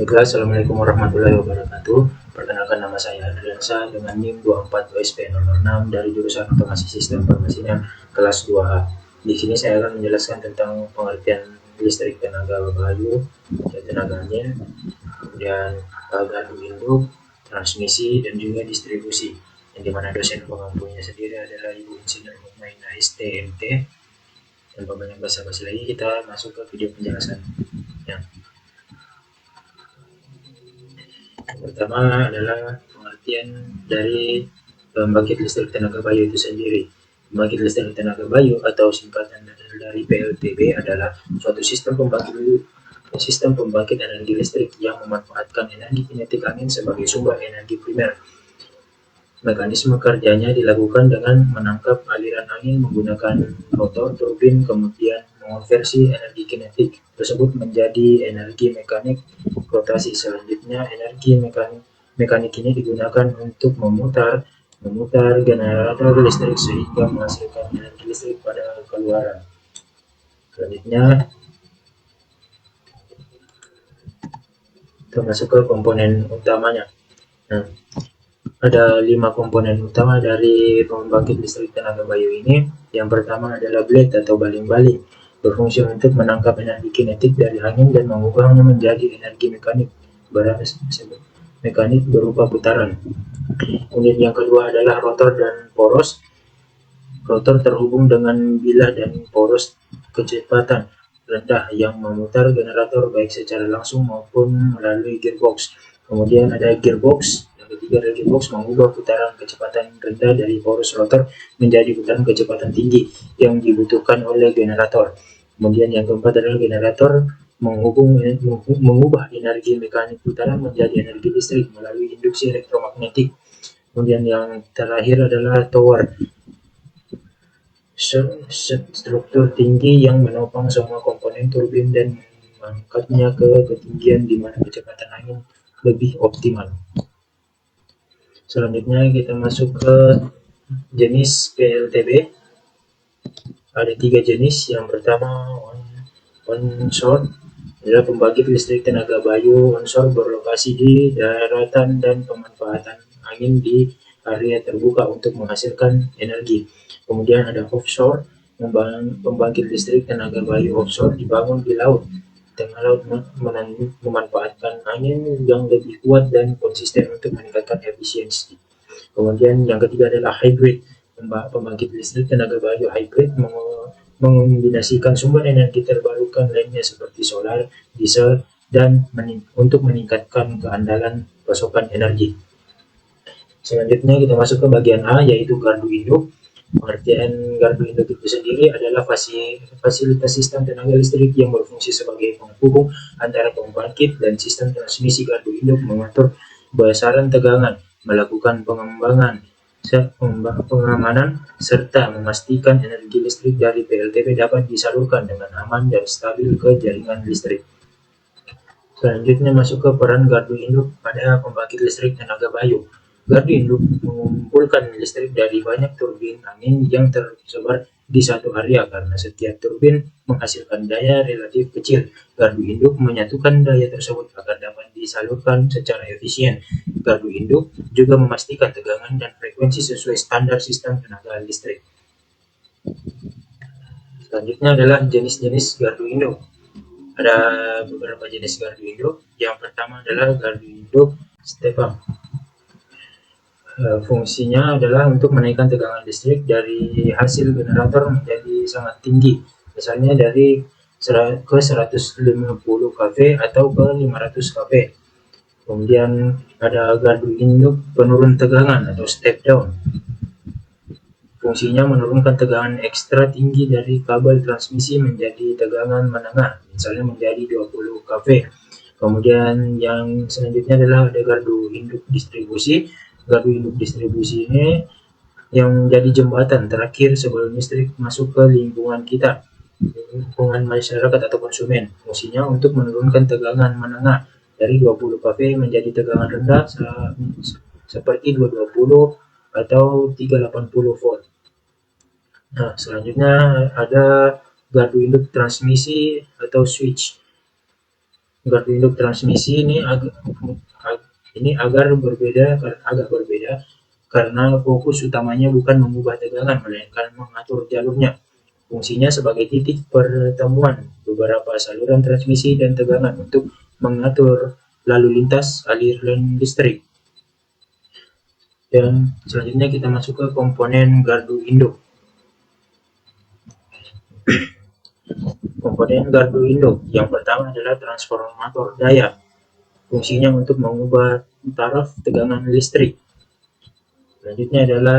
Baiklah, Assalamualaikum warahmatullahi wabarakatuh. Perkenalkan, nama saya Adriansa dengan NIM 24 OSP nomor 6 dari jurusan Otomasi Sistem Permesinan kelas 2A. Di sini saya akan menjelaskan tentang pengertian listrik tenaga bayu, tenaga angin, kemudian gardu induk, transmisi, dan juga distribusi. Yang dimana dosen pengampunya sendiri adalah Ibu Insinyur Mukmainah STMT. Dan banyak basa-basi lagi, kita masuk ke video penjelasan. Pertama adalah pengertian dari pembangkit listrik tenaga bayu itu sendiri. Pembangkit listrik tenaga bayu atau singkatan dari PLTB adalah suatu sistem pembangkit energi listrik yang memanfaatkan energi kinetik angin sebagai sumber energi primer. Mekanisme kerjanya dilakukan dengan menangkap aliran angin menggunakan rotor turbin, kemudian mengonversi energi kinetik tersebut menjadi energi mekanik rotasi. Selanjutnya, energi mekanik ini digunakan untuk memutar generator listrik sehingga menghasilkan energi listrik pada keluaran. Selanjutnya, kita masuk ke komponen utamanya. Ada 5 komponen utama dari pembangkit listrik tenaga bayu ini. Yang pertama adalah blade atau baling-baling, berfungsi untuk menangkap energi kinetik dari angin dan mengubahnya menjadi energi mekanik berupa putaran. Kemudian yang kedua adalah rotor dan poros. Rotor terhubung dengan bilah dan poros kecepatan rendah yang memutar generator baik secara langsung maupun melalui gearbox. Kemudian ada gearbox. Ketiga, gearbox mengubah putaran kecepatan rendah dari poros rotor menjadi putaran kecepatan tinggi yang dibutuhkan oleh generator. Kemudian yang keempat adalah generator mengubah energi mekanik putaran menjadi energi listrik melalui induksi elektromagnetik. Kemudian yang terakhir adalah tower, struktur tinggi yang menopang semua komponen turbin dan mengangkatnya ke ketinggian di mana kecepatan angin lebih optimal. Selanjutnya kita masuk ke jenis PLTB. Ada 3 jenis. Yang pertama onshore adalah pembangkit listrik tenaga bayu onshore berlokasi di daratan dan pemanfaatan angin di area terbuka untuk menghasilkan energi. Kemudian ada offshore, pembangkit listrik tenaga bayu offshore dibangun di laut tengah laut memanfaatkan angin yang lebih kuat dan konsisten untuk meningkatkan efisiensi. Kemudian yang ketiga adalah hybrid, pembangkit listrik tenaga bayu hybrid mengombinasikan sumber energi terbarukan lainnya seperti solar, diesel, dan untuk meningkatkan keandalan pasokan energi. Selanjutnya kita masuk ke bagian A, yaitu gardu induk. Pengertian gardu induk itu sendiri adalah fasilitas sistem tenaga listrik yang berfungsi sebagai penghubung antara pembangkit dan sistem transmisi. Gardu induk mengatur besaran tegangan, melakukan pengamanan, serta memastikan energi listrik dari PLTB dapat disalurkan dengan aman dan stabil ke jaringan listrik. Selanjutnya masuk ke peran gardu induk pada pembangkit listrik tenaga bayu. Gardu induk mengumpulkan listrik dari banyak turbin angin yang tersebar di satu area. Karena setiap turbin menghasilkan daya relatif kecil, gardu induk menyatukan daya tersebut agar dapat disalurkan secara efisien. Gardu induk juga memastikan tegangan dan frekuensi sesuai standar sistem tenaga listrik. Selanjutnya adalah jenis-jenis gardu induk. Ada beberapa jenis gardu induk. Yang pertama adalah gardu induk stepper. Fungsinya adalah untuk menaikkan tegangan listrik dari hasil generator menjadi sangat tinggi, misalnya dari ke 150 kV atau ke 500 kV. Kemudian ada gardu induk penurun tegangan atau step down. Fungsinya menurunkan tegangan ekstra tinggi dari kabel transmisi menjadi tegangan menengah, misalnya menjadi 20 kV. Kemudian yang selanjutnya adalah ada gardu induk distribusi. Gardu induk distribusi ini yang menjadi jembatan terakhir sebelum listrik masuk ke lingkungan kita, lingkungan masyarakat atau konsumen. Fungsinya untuk menurunkan tegangan menengah dari 20 kV menjadi tegangan rendah seperti 220 atau 380 volt. Nah, selanjutnya ada gardu induk transmisi atau switch. gardu induk transmisi ini agak berbeda karena fokus utamanya bukan mengubah tegangan melainkan mengatur jalurnya. Fungsinya sebagai titik pertemuan beberapa saluran transmisi dan tegangan untuk mengatur lalu lintas aliran listrik. Dan selanjutnya kita masuk ke komponen gardu induk. Komponen gardu induk yang pertama adalah transformator daya. Fungsinya untuk mengubah taraf tegangan listrik. Selanjutnya adalah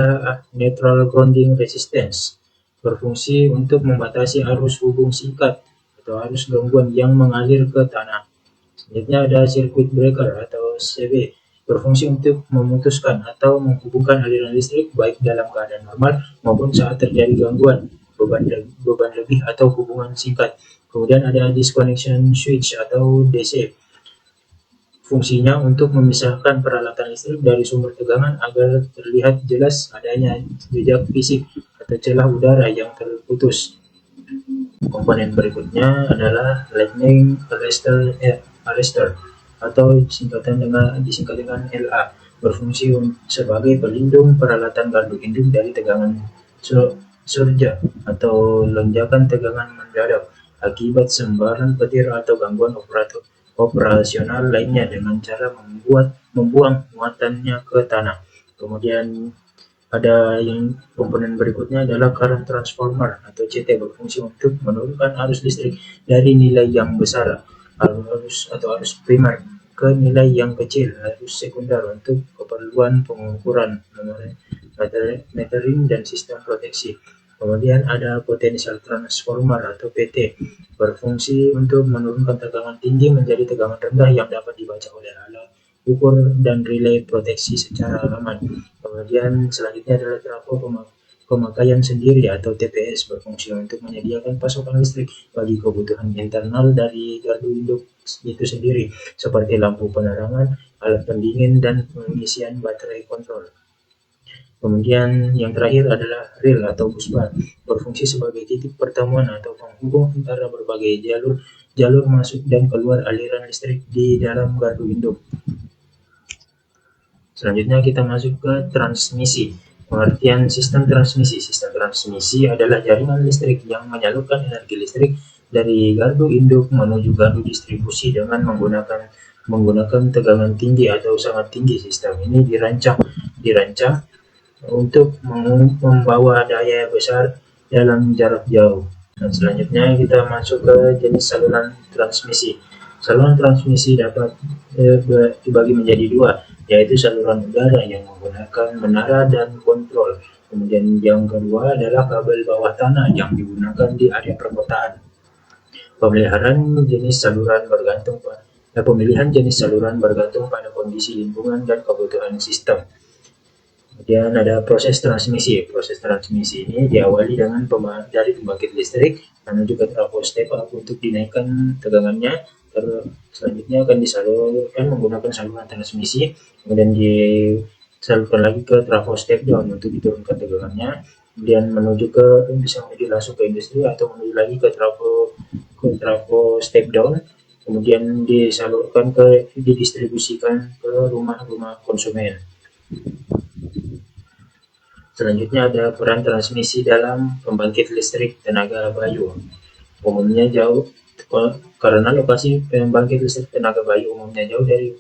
neutral grounding resistance. Berfungsi untuk membatasi arus hubung singkat atau arus gangguan yang mengalir ke tanah. Selanjutnya ada circuit breaker atau CV. Berfungsi untuk memutuskan atau menghubungkan aliran listrik baik dalam keadaan normal maupun saat terjadi gangguan, beban lebih atau hubungan singkat. Kemudian ada disconnection switch atau DC. Fungsinya untuk memisahkan peralatan listrik dari sumber tegangan agar terlihat jelas adanya jejak fisik atau celah udara yang terputus. Komponen berikutnya adalah lightning arrestor atau disingkat dengan LA, berfungsi sebagai pelindung peralatan gardu induk dari tegangan surge atau lonjakan tegangan mendadak akibat sembaran petir atau gangguan operasional lainnya dengan cara membuang muatannya ke tanah. Kemudian ada yang komponen berikutnya adalah current transformer atau CT, berfungsi untuk menurunkan arus listrik dari nilai yang besar arus primer ke nilai yang kecil arus sekunder untuk keperluan pengukuran metering dan sistem proteksi. Kemudian ada potential transformer atau PT, berfungsi untuk menurunkan tegangan tinggi menjadi tegangan rendah yang dapat dibaca oleh alat ukur dan relay proteksi secara aman. Kemudian selanjutnya adalah trafo pemakaian sendiri atau TPS, berfungsi untuk menyediakan pasokan listrik bagi kebutuhan internal dari gardu induk itu sendiri, seperti lampu penerangan, alat pendingin, dan pengisian baterai kontrol. Kemudian yang terakhir adalah rel atau busbar, berfungsi sebagai titik pertemuan atau penghubung antara berbagai jalur masuk dan keluar aliran listrik di dalam gardu induk. Selanjutnya kita masuk ke transmisi. Pengertian sistem transmisi. Sistem transmisi adalah jaringan listrik yang menyalurkan energi listrik dari gardu induk menuju gardu distribusi dengan menggunakan tegangan tinggi atau sangat tinggi. Sistem ini dirancang untuk membawa daya besar dalam jarak jauh. Dan selanjutnya kita masuk ke jenis saluran transmisi. Saluran transmisi dapat dibagi menjadi dua, yaitu saluran udara yang menggunakan menara dan kontrol. Kemudian yang kedua adalah kabel bawah tanah yang digunakan di area perkotaan. Pemilihan jenis saluran bergantung pada kondisi lingkungan dan kebutuhan sistem. Kemudian ada proses transmisi. Proses transmisi ini diawali dengan dari pembangkit listrik menuju ke trafo step up untuk dinaikkan tegangannya. Selanjutnya akan disalurkan menggunakan saluran transmisi, kemudian disalurkan lagi ke trafo step down untuk diturunkan tegangannya, kemudian bisa langsung ke industri atau menuju lagi ke trafo step down, kemudian didistribusikan ke rumah-rumah konsumen. Selanjutnya ada peran transmisi dalam pembangkit listrik tenaga bayu. Umumnya jauh karena lokasi pembangkit listrik tenaga bayu umumnya jauh dari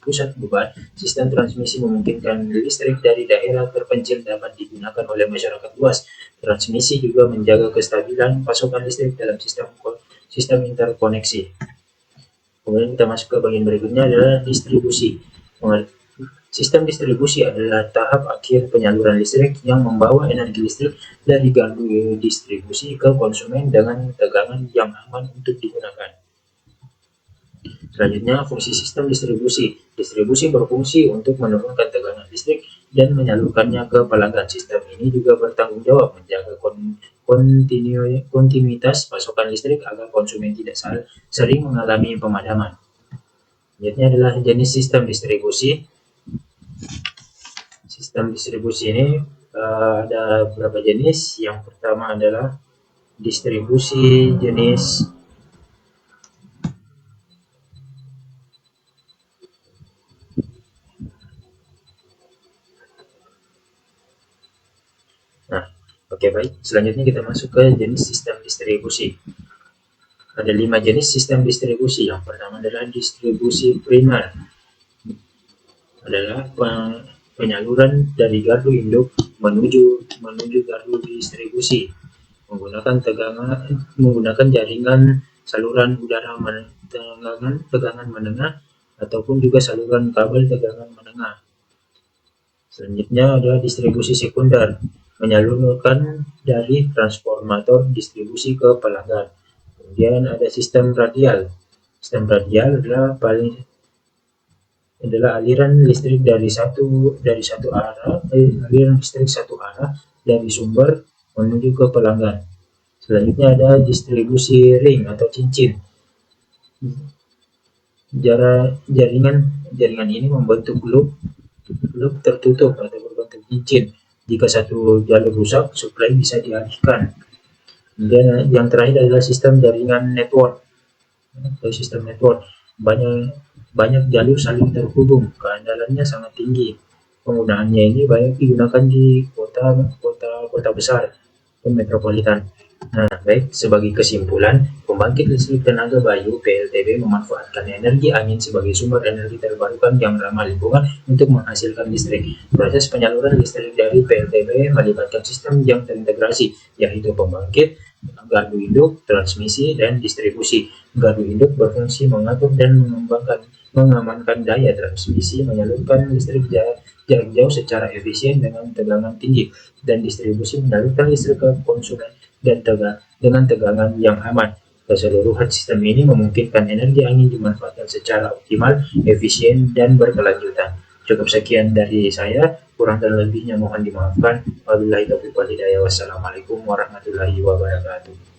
pusat beban, sistem transmisi memungkinkan listrik dari daerah terpencil dapat digunakan oleh masyarakat luas. Transmisi juga menjaga kestabilan pasokan listrik dalam sistem interkoneksi. Kemudian kita masuk ke bagian berikutnya adalah distribusi. Sistem distribusi adalah tahap akhir penyaluran listrik yang membawa energi listrik dari gardu distribusi ke konsumen dengan tegangan yang aman untuk digunakan. Selanjutnya, fungsi sistem distribusi. Distribusi berfungsi untuk menurunkan tegangan listrik dan menyalurkannya ke pelanggan. Sistem ini juga bertanggung jawab menjaga kontinuitas pasokan listrik agar konsumen tidak sering mengalami pemadaman. Selanjutnya adalah jenis sistem distribusi. Sistem distribusi ini ada beberapa jenis. Yang pertama adalah distribusi jenis Nah, oke baik. Selanjutnya kita masuk ke jenis sistem distribusi. Ada 5 jenis sistem distribusi. Yang pertama adalah distribusi primer. Adalah penyaluran dari gardu induk menuju gardu distribusi menggunakan jaringan saluran udara tegangan menengah ataupun juga saluran kabel tegangan menengah. Selanjutnya ada distribusi sekunder, menyalurkan dari transformator distribusi ke pelanggan. Kemudian ada sistem radial. Sistem radial adalah aliran listrik dari satu arah, aliran listrik satu arah dari sumber menuju ke pelanggan. Selanjutnya ada distribusi ring atau cincin. Jaringan ini membentuk loop tertutup atau berbentuk cincin. Jika satu jalur rusak, suplai bisa dialihkan. Kemudian yang terakhir adalah sistem jaringan network. Sistem network banyak jalur saling terhubung, keandalannya sangat tinggi. Penggunaannya ini banyak digunakan di kota besar dan metropolitan. Nah, baik, sebagai kesimpulan, pembangkit listrik tenaga bayu (PLTB) memanfaatkan energi angin sebagai sumber energi terbarukan yang ramah lingkungan untuk menghasilkan listrik. Proses penyaluran listrik dari PLTB melibatkan sistem yang terintegrasi, yaitu pembangkit, gardu induk, transmisi, dan distribusi. Gardu induk berfungsi mengatur dan mengamankan daya transmisi, menyalurkan listrik jarak jauh secara efisien dengan tegangan tinggi, dan distribusi menyalurkan listrik ke konsumen dengan tegangan yang aman. Keseluruhan sistem ini memungkinkan energi angin dimanfaatkan secara optimal, efisien, dan berkelanjutan. Cukup sekian dari saya, kurang dan lebihnya mohon dimaafkan. Wabillahi taufiq wal hidayah. Wassalamualaikum warahmatullahi wabarakatuh.